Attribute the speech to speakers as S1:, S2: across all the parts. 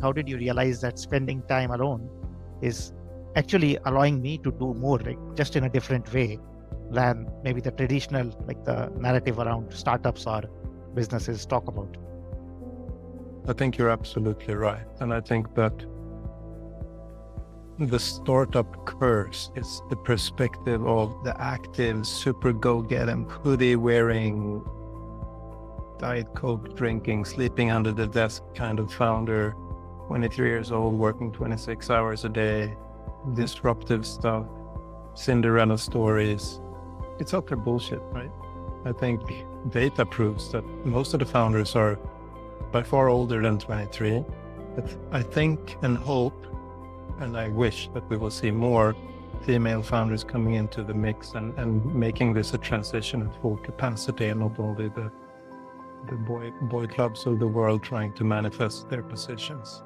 S1: how did you realize that spending time alone is actually allowing me to do more, like just in a different way than maybe the traditional, like the narrative around startups or businesses talk about?
S2: I think you're absolutely right. And I think that the startup curse is the perspective of the active, super go-getting, hoodie wearing, Diet Coke drinking, sleeping under the desk kind of founder, 23 years old, working 26 hours a day, disruptive stuff, Cinderella stories. It's utter bullshit, right? I think data proves that most of the founders are by far older than 23. But I think and hope, and I wish that we will see more female founders coming into the mix and making this a transition at full capacity, and not only the boy clubs of the world trying to manifest their positions.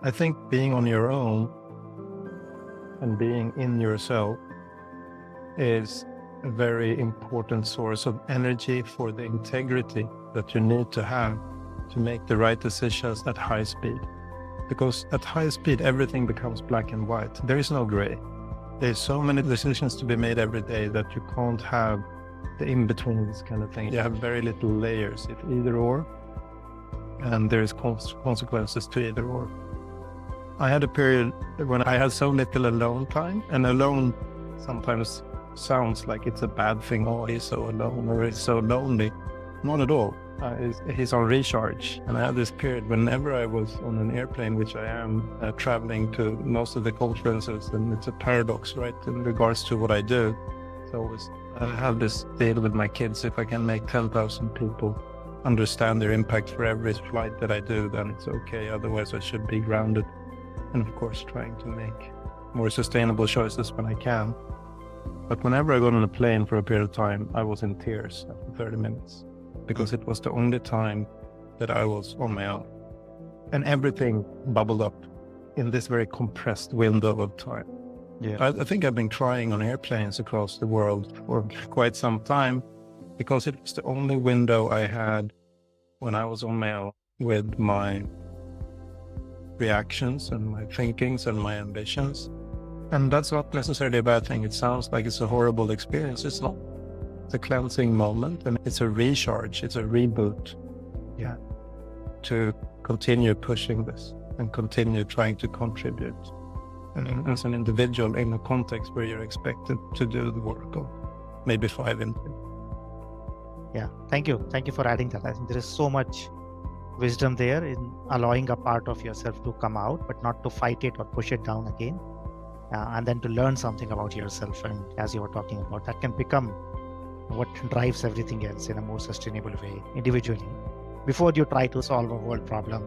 S2: I think being on your own and being in yourself is a very important source of energy for the integrity that you need to have to make the right decisions at high speed. Because at high speed, everything becomes black and white. There is no gray. There's so many decisions to be made every day that you can't have the in-betweens kind of thing. You have very little layers, if either or, and there's consequences to either or. I had a period when I had so little alone time, and alone sometimes sounds like it's a bad thing. Oh, he's so alone, or he's so lonely. Not at all. He's on recharge. And I had this period whenever I was on an airplane, which I am, traveling to most of the conferences, and it's a paradox, right, in regards to what I do. So I have this deal with my kids: if I can make 10,000 people understand their impact for every flight that I do, then it's okay. Otherwise, I should be grounded. And of course, trying to make more sustainable choices when I can. But whenever I got on a plane for a period of time, I was in tears after 30 minutes. Because it was the only time that I was on my own. And everything bubbled up in this very compressed window of time.
S1: Yeah.
S2: I think I've been crying on airplanes across the world for quite some time, because it was the only window I had when I was on my own with my reactions and my thinkings and my ambitions. And that's not necessarily a bad thing. It sounds like it's a horrible experience. It's not. It's a cleansing moment, and it's a recharge, it's a reboot. Yeah. To continue pushing this and continue trying to contribute. And as an individual in a context where you're expected to do the work of maybe 5 in.
S1: Yeah, thank you. Thank you for adding that. I think there is so much wisdom there in allowing a part of yourself to come out, but not to fight it or push it down again. And then to learn something about yourself. And as you were talking about, that can become what drives everything else in a more sustainable way individually, before you try to solve a world problem.